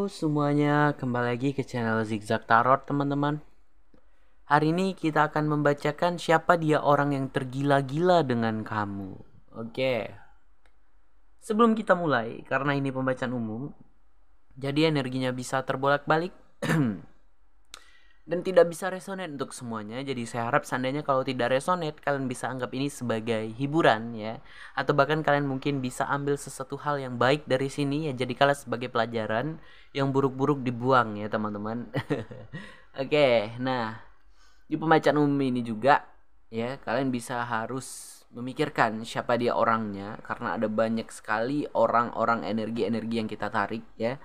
semuanya, kembali lagi ke channel Zigzag Tarot teman-teman. Hari ini kita akan membacakan siapa dia orang yang tergila-gila dengan kamu. Oke. Sebelum kita mulai, karena ini pembacaan umum, jadi energinya bisa terbolak-balik dan tidak bisa resonate untuk semuanya. Jadi saya harap seandainya kalau tidak resonate, kalian bisa anggap ini sebagai hiburan ya, atau bahkan kalian mungkin bisa ambil sesuatu hal yang baik dari sini ya, jadikanlah sebagai pelajaran. Yang buruk-buruk dibuang ya teman-teman. Oke, nah di pembacaan umum ini juga ya, kalian bisa harus memikirkan siapa dia orangnya, karena ada banyak sekali orang-orang, energi-energi yang kita tarik ya.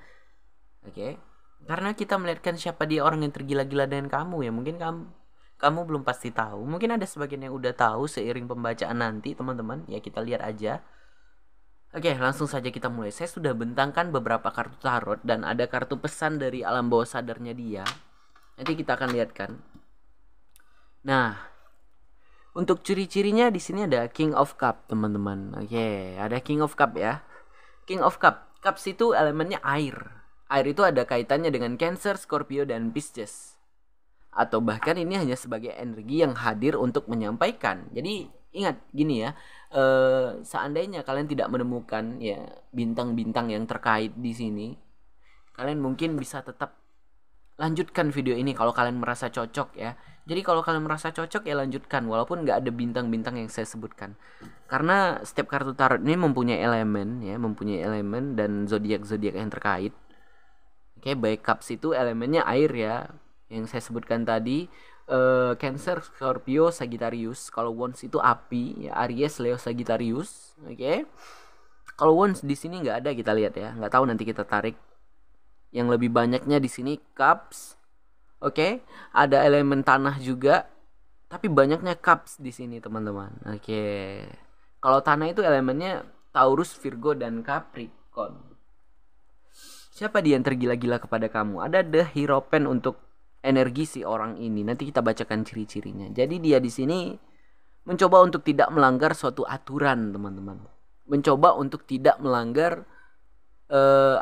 Oke. Karena kita melihatkan siapa dia orang yang tergila-gila dengan kamu ya. Mungkin kamu belum pasti tahu. Mungkin ada sebagian yang udah tahu seiring pembacaan nanti teman-teman. Ya kita lihat aja. Oke, langsung saja kita mulai. Saya sudah bentangkan beberapa kartu tarot dan ada kartu pesan dari alam bawah sadarnya dia. Nanti kita akan lihatkan. Nah, untuk ciri-cirinya di sini ada King of Cup teman-teman. Oke, ada King of Cup ya. King of Cup. Cups itu elemennya air. Air itu ada kaitannya dengan Cancer, Scorpio, dan Pisces. Atau bahkan ini hanya sebagai energi yang hadir untuk menyampaikan. Jadi ingat gini ya, seandainya kalian tidak menemukan ya bintang-bintang yang terkait di sini, kalian mungkin bisa tetap lanjutkan video ini kalau kalian merasa cocok ya. Jadi kalau kalian merasa cocok ya lanjutkan, walaupun nggak ada bintang-bintang yang saya sebutkan. Karena setiap kartu tarot ini mempunyai elemen ya, mempunyai elemen dan zodiak-zodiak yang terkait. Oke, baik cups itu elemennya air ya, yang saya sebutkan tadi, Cancer, Scorpio, Sagittarius. Kalau Wands itu api ya, Aries, Leo, Sagittarius. Oke. Kalau Wands di sini nggak ada, kita lihat ya, nggak tahu, nanti kita tarik. Yang lebih banyaknya di sini cups. Oke, ada elemen tanah juga, tapi banyaknya cups di sini teman-teman. Oke. Kalau tanah itu elemennya Taurus, Virgo, dan Capricorn. Siapa dia yang tergila-gila kepada kamu? Ada The Hierophant untuk energi si orang ini. Nanti kita bacakan ciri-cirinya. Jadi dia di sini mencoba untuk tidak melanggar suatu aturan, teman-teman. Mencoba untuk tidak melanggar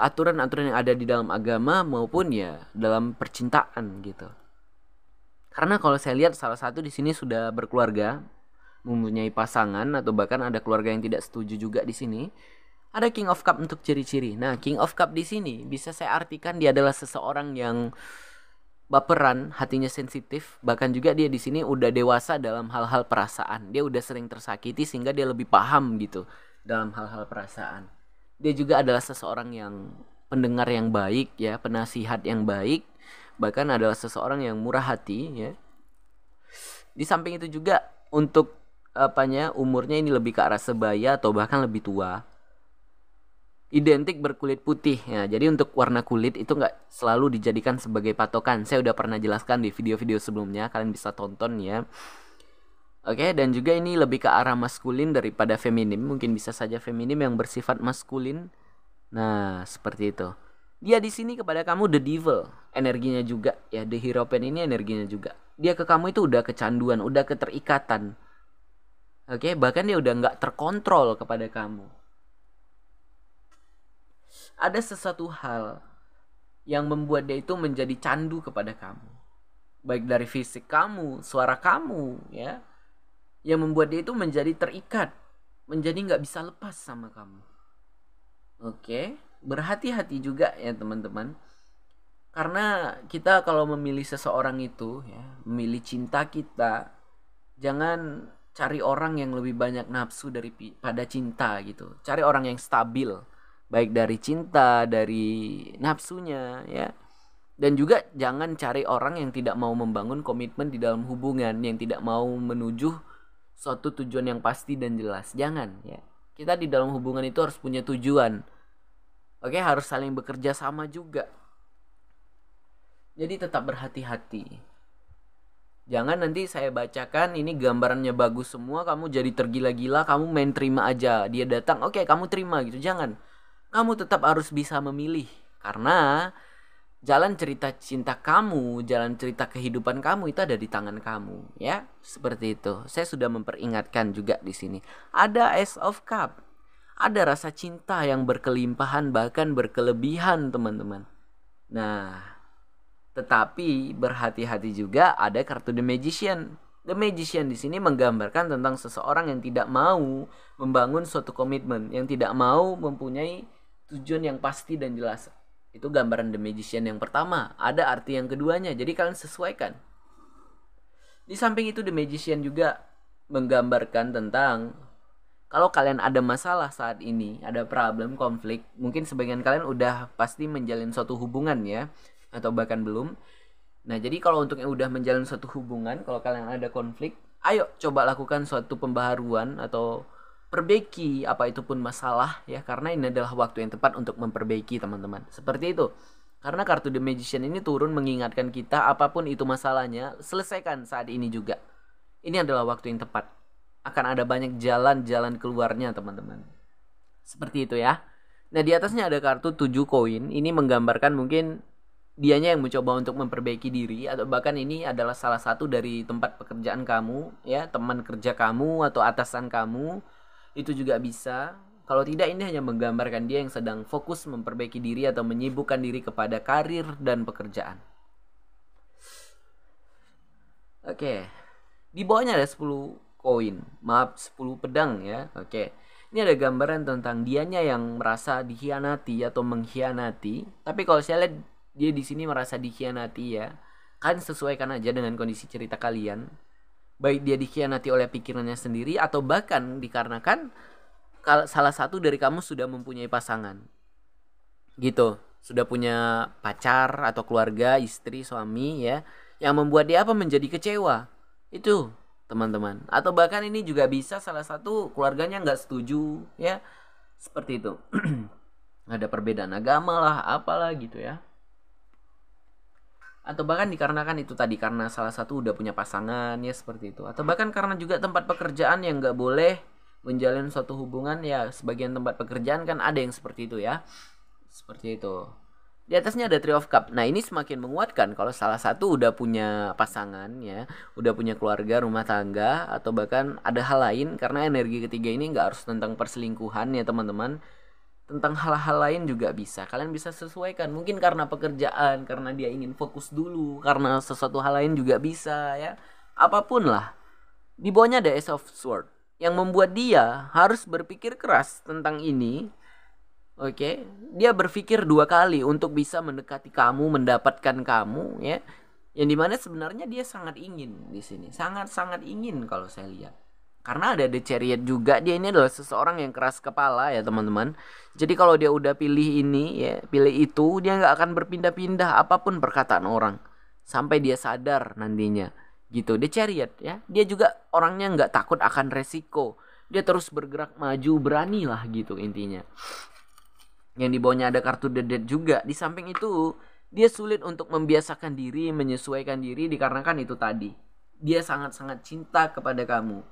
aturan-aturan yang ada di dalam agama maupun ya dalam percintaan gitu. Karena kalau saya lihat salah satu di sini sudah berkeluarga, mempunyai pasangan, atau bahkan ada keluarga yang tidak setuju juga di sini. Ada King of Cup untuk ciri-ciri. Nah, King of Cup di sini bisa saya artikan dia adalah seseorang yang baperan, hatinya sensitif, bahkan juga dia di sini udah dewasa dalam hal-hal perasaan. Dia udah sering tersakiti sehingga dia lebih paham gitu dalam hal-hal perasaan. Dia juga adalah seseorang yang pendengar yang baik ya, penasihat yang baik, bahkan adalah seseorang yang murah hati ya. Di samping itu juga untuk umurnya ini lebih ke arah sebaya atau bahkan lebih tua. Identik berkulit putih ya. Jadi untuk warna kulit itu nggak selalu dijadikan sebagai patokan. Saya udah pernah jelaskan di video-video sebelumnya, kalian bisa tonton ya. Oke, dan juga ini lebih ke arah maskulin daripada feminim. Mungkin bisa saja feminim yang bersifat maskulin. Nah, seperti itu. Dia di sini kepada kamu the devil, energinya juga ya. The Hierophant ini energinya juga. Dia ke kamu itu udah kecanduan, udah keterikatan. Oke, bahkan dia udah nggak terkontrol kepada kamu. Ada sesuatu hal yang membuat dia itu menjadi candu kepada kamu. Baik dari fisik kamu, suara kamu ya, yang membuat dia itu menjadi terikat, menjadi gak bisa lepas sama kamu. Oke, berhati-hati juga ya teman-teman. Karena kita kalau memilih seseorang itu ya, memilih cinta kita, jangan cari orang yang lebih banyak nafsu daripada cinta gitu. Cari orang yang stabil, baik dari cinta, dari nafsunya ya. Dan juga jangan cari orang yang tidak mau membangun komitmen di dalam hubungan, yang tidak mau menuju suatu tujuan yang pasti dan jelas. Jangan ya. Kita di dalam hubungan itu harus punya tujuan. Oke, harus saling bekerja sama juga. Jadi tetap berhati-hati. Jangan nanti saya bacakan ini gambarannya bagus semua, kamu jadi tergila-gila, kamu main terima aja. Dia datang, oke, kamu terima gitu. Jangan. Kamu tetap harus bisa memilih, karena jalan cerita cinta kamu, jalan cerita kehidupan kamu itu ada di tangan kamu, ya. Seperti itu. Saya sudah memperingatkan juga di sini. Ada Ace of Cup. Ada rasa cinta yang berkelimpahan, bahkan berkelebihan, teman-teman. Nah, tetapi berhati-hati juga ada kartu The Magician. The Magician di sini menggambarkan tentang seseorang yang tidak mau membangun suatu komitmen, yang tidak mau mempunyai tujuan yang pasti dan jelas. Itu gambaran The Magician yang pertama. Ada arti yang keduanya, jadi kalian sesuaikan. Di samping itu The Magician juga menggambarkan tentang kalau kalian ada masalah saat ini, ada problem, konflik, mungkin sebagian kalian udah pasti menjalin suatu hubungan ya, atau bahkan belum. Nah, jadi kalau untuk yang udah menjalin suatu hubungan, kalau kalian ada konflik, ayo coba lakukan suatu pembaharuan atau perbaiki apa itu pun masalah ya, karena ini adalah waktu yang tepat untuk memperbaiki, teman-teman. Seperti itu. Karena kartu The Magician ini turun mengingatkan kita apapun itu masalahnya, selesaikan saat ini juga. Ini adalah waktu yang tepat. Akan ada banyak jalan-jalan keluarnya, teman-teman. Seperti itu ya. Nah, di atasnya ada kartu 7 koin. Ini menggambarkan mungkin dianya yang mencoba untuk memperbaiki diri, atau bahkan ini adalah salah satu dari tempat pekerjaan kamu ya, teman kerja kamu atau atasan kamu. Itu juga bisa. Kalau tidak, ini hanya menggambarkan dia yang sedang fokus memperbaiki diri atau menyibukkan diri kepada karir dan pekerjaan. Oke. Di bawahnya ada 10 koin. Maaf, 10 pedang ya. Oke. Ini ada gambaran tentang dianya yang merasa dikhianati atau mengkhianati. Tapi kalau saya lihat dia di sini merasa dikhianati ya. Kalian sesuaikan aja dengan kondisi cerita kalian. Baik dia dikhianati oleh pikirannya sendiri atau bahkan dikarenakan salah satu dari kamu sudah mempunyai pasangan. Gitu. Sudah punya pacar atau keluarga, istri, suami ya. Yang membuat dia apa? Menjadi kecewa. Itu, teman-teman. Atau bahkan ini juga bisa salah satu keluarganya nggak setuju ya. Seperti itu. Ada perbedaan agama lah, apalah gitu ya. Atau bahkan dikarenakan itu tadi, karena salah satu udah punya pasangan ya, seperti itu. Atau bahkan karena juga tempat pekerjaan yang nggak boleh menjalin suatu hubungan ya. Sebagian tempat pekerjaan kan ada yang seperti itu ya. Seperti itu. Di atasnya ada Three of Cup. Nah, ini semakin menguatkan kalau salah satu udah punya pasangan ya, udah punya keluarga, rumah tangga, atau bahkan ada hal lain. Karena energi ketiga ini nggak harus tentang perselingkuhan ya, teman-teman. Tentang hal-hal lain juga bisa. Kalian bisa sesuaikan. Mungkin karena pekerjaan, karena dia ingin fokus dulu, karena sesuatu hal lain juga bisa ya. Apapun lah. Di bawahnya ada Ace of Swords yang membuat dia harus berpikir keras tentang ini. Oke, dia berpikir 2 kali untuk bisa mendekati kamu, mendapatkan kamu ya. Yang dimana sebenarnya dia sangat ingin di sini. Sangat-sangat ingin kalau saya lihat. Karena ada The Chariot juga, dia ini adalah seseorang yang keras kepala ya, teman-teman. Jadi kalau dia udah pilih ini ya, pilih itu, dia nggak akan berpindah-pindah apapun perkataan orang sampai dia sadar nantinya. Gitu, The Chariot ya. Dia juga orangnya nggak takut akan resiko. Dia terus bergerak maju, berani lah gitu intinya. Yang di bawahnya ada kartu The Dead juga. Di samping itu, dia sulit untuk membiasakan diri, menyesuaikan diri dikarenakan itu tadi. Dia sangat-sangat cinta kepada kamu.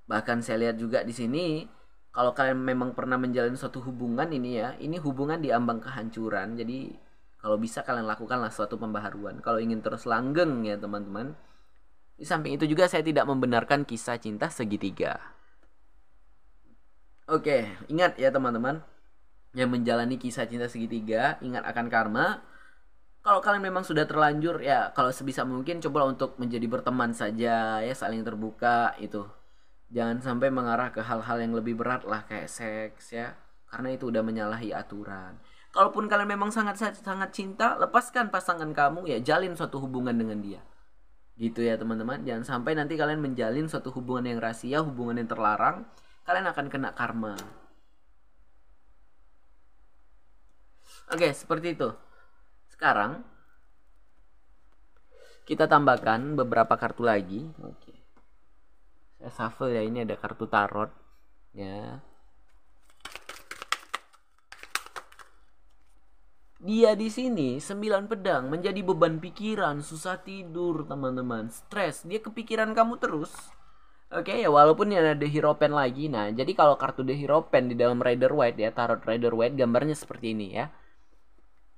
Bahkan saya lihat juga di sini, kalau kalian memang pernah menjalin suatu hubungan ini ya, ini hubungan di ambang kehancuran. Jadi kalau bisa kalian lakukanlah suatu pembaharuan. Kalau ingin terus langgeng ya, teman-teman. Di samping itu juga saya tidak membenarkan kisah cinta segitiga. Oke, ingat ya teman-teman, yang menjalani kisah cinta segitiga, ingat akan karma. Kalau kalian memang sudah terlanjur ya, kalau sebisa mungkin cobalah untuk menjadi berteman saja ya, saling terbuka itu. Jangan sampai mengarah ke hal-hal yang lebih berat lah kayak seks ya, karena itu udah menyalahi aturan. Kalaupun kalian memang sangat cinta, lepaskan pasangan kamu ya, jalin suatu hubungan dengan dia. Gitu ya teman-teman. Jangan sampai nanti kalian menjalin suatu hubungan yang rahasia, hubungan yang terlarang, kalian akan kena karma. Oke, seperti itu. Sekarang kita tambahkan beberapa kartu lagi. Oke. Saya shuffle ya, ini ada kartu tarot ya. Dia di sini 9 pedang menjadi beban pikiran, susah tidur, teman-teman, stres, dia kepikiran kamu terus. Oke ya, walaupun ada The Hierophant lagi. Nah, jadi kalau kartu The Hierophant di dalam Rider Waite ya, tarot Rider Waite, gambarnya seperti ini ya.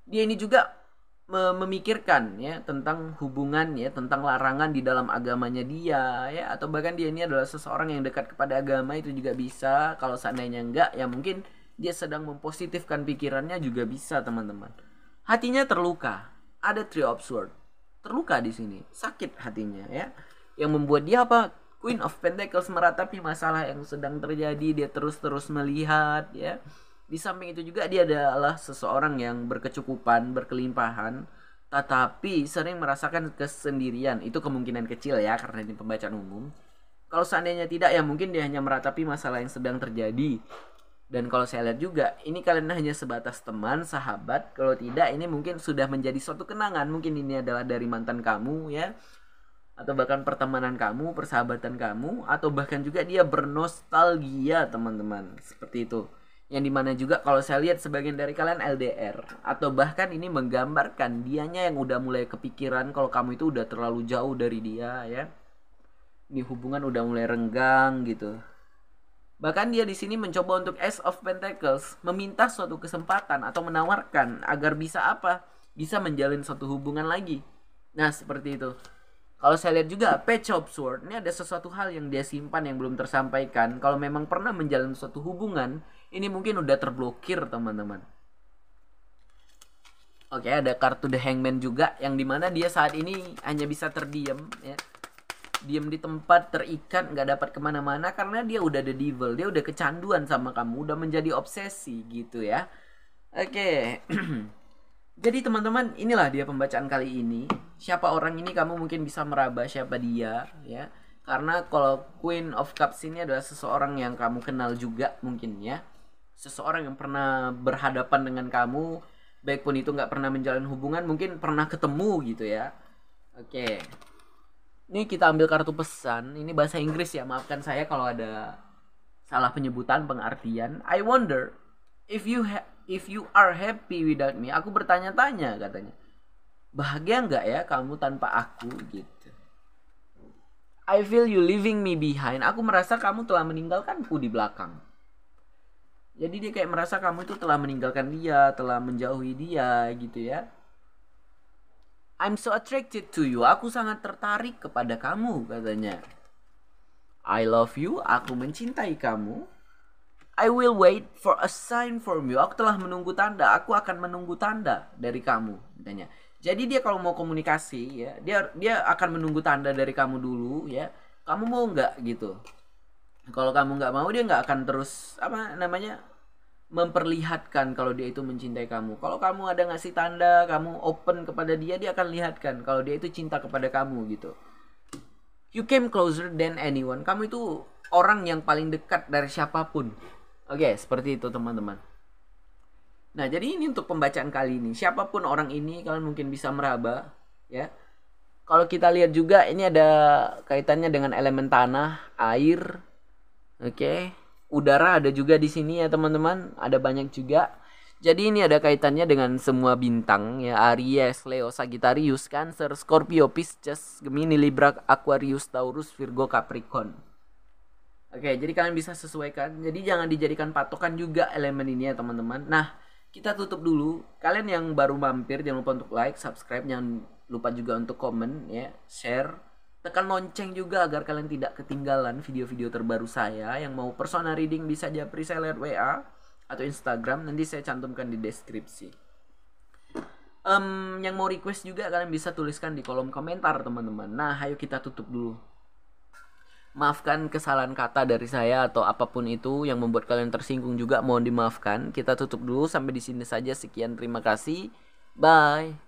Dia ini juga memikirkan ya tentang hubungan ya, tentang larangan di dalam agamanya dia ya, atau bahkan dia ini adalah seseorang yang dekat kepada agama, itu juga bisa. Kalau seandainya enggak ya mungkin dia sedang mempositifkan pikirannya juga bisa, teman-teman. hatinya terluka. Ada Three of Swords. Terluka di sini, sakit hatinya ya. Yang membuat dia apa? Queen of Pentacles meratapi masalah yang sedang terjadi, dia terus-terus melihat ya. Di samping itu juga dia adalah seseorang yang berkecukupan, berkelimpahan, tetapi sering merasakan kesendirian. Itu kemungkinan kecil ya, karena ini pembacaan umum. Kalau seandainya tidak, ya mungkin dia hanya meratapi masalah yang sedang terjadi. Dan kalau saya lihat juga, ini kalian hanya sebatas teman, sahabat. Kalau tidak, ini mungkin sudah menjadi suatu kenangan. Mungkin ini adalah dari mantan kamu ya, atau bahkan pertemanan kamu, persahabatan kamu, atau bahkan juga dia bernostalgia, teman-teman. Seperti itu. Yang dimana juga kalau saya lihat sebagian dari kalian LDR, atau bahkan ini menggambarkan dianya yang udah mulai kepikiran kalau kamu itu udah terlalu jauh dari dia ya. Ini hubungan udah mulai renggang gitu. Bahkan dia di sini mencoba untuk Ace of Pentacles, meminta suatu kesempatan atau menawarkan agar bisa apa? Bisa menjalin suatu hubungan lagi. Nah, seperti itu. Kalau saya lihat juga Page of Swords, ini ada sesuatu hal yang dia simpan yang belum tersampaikan. Kalau memang pernah menjalin suatu hubungan, ini mungkin udah terblokir, teman-teman. Oke, ada kartu The Hangman juga, yang dimana dia saat ini hanya bisa terdiam ya. Diam di tempat, terikat, nggak dapat kemana-mana karena dia udah the devil, dia udah kecanduan sama kamu, udah menjadi obsesi gitu ya. Oke. Jadi teman-teman, inilah dia pembacaan kali ini. Siapa orang ini kamu mungkin bisa meraba siapa dia ya. Karena kalau Queen of Cups ini adalah seseorang yang kamu kenal juga mungkin ya. Seseorang yang pernah berhadapan dengan kamu, baik pun itu nggak pernah menjalin hubungan, mungkin pernah ketemu gitu ya. Oke. Ini kita ambil kartu pesan. Ini bahasa Inggris ya, maafkan saya kalau ada salah penyebutan, pengartian. I wonder if you are happy without me. Aku bertanya-tanya katanya. Bahagia nggak ya kamu tanpa aku gitu. I feel you leaving me behind. Aku merasa kamu telah meninggalkanku di belakang. Jadi dia kayak merasa kamu itu telah meninggalkan dia, telah menjauhi dia gitu ya. I'm so attracted to you. Aku sangat tertarik kepada kamu katanya. I love you. Aku mencintai kamu. I will wait for a sign from you. Aku telah menunggu tanda. Aku akan menunggu tanda dari kamu katanya. Jadi dia kalau mau komunikasi ya, dia akan menunggu tanda dari kamu dulu ya. Kamu mau nggak gitu? Kalau kamu nggak mau, dia nggak akan terus memperlihatkan kalau dia itu mencintai kamu. Kalau kamu ada ngasih tanda, kamu open kepada dia, dia akan lihatkan kalau dia itu cinta kepada kamu gitu. You came closer than anyone. Kamu itu orang yang paling dekat dari siapapun. Oke, seperti itu teman-teman. Nah, jadi ini untuk pembacaan kali ini. Siapapun orang ini, kalian mungkin bisa meraba ya. Kalau kita lihat juga ini ada kaitannya dengan elemen tanah, air. Oke. Udara ada juga di sini ya teman-teman, ada banyak juga. Jadi ini ada kaitannya dengan semua bintang ya, Aries, Leo, Sagittarius, Cancer, Scorpio, Pisces, Gemini, Libra, Aquarius, Taurus, Virgo, Capricorn. Oke, jadi kalian bisa sesuaikan. Jadi jangan dijadikan patokan juga elemen ini ya teman-teman. Nah, kita tutup dulu. Kalian yang baru mampir jangan lupa untuk like, subscribe, jangan lupa juga untuk komen ya, share. Tekan lonceng juga agar kalian tidak ketinggalan video-video terbaru saya. Yang mau personal reading bisa japri saya lewat WA atau Instagram. Nanti saya cantumkan di deskripsi. Yang mau request juga kalian bisa tuliskan di kolom komentar teman-teman. Nah, ayo kita tutup dulu. Maafkan kesalahan kata dari saya atau apapun itu yang membuat kalian tersinggung juga, mohon dimaafkan. Kita tutup dulu sampai di sini saja. Sekian, terima kasih. Bye.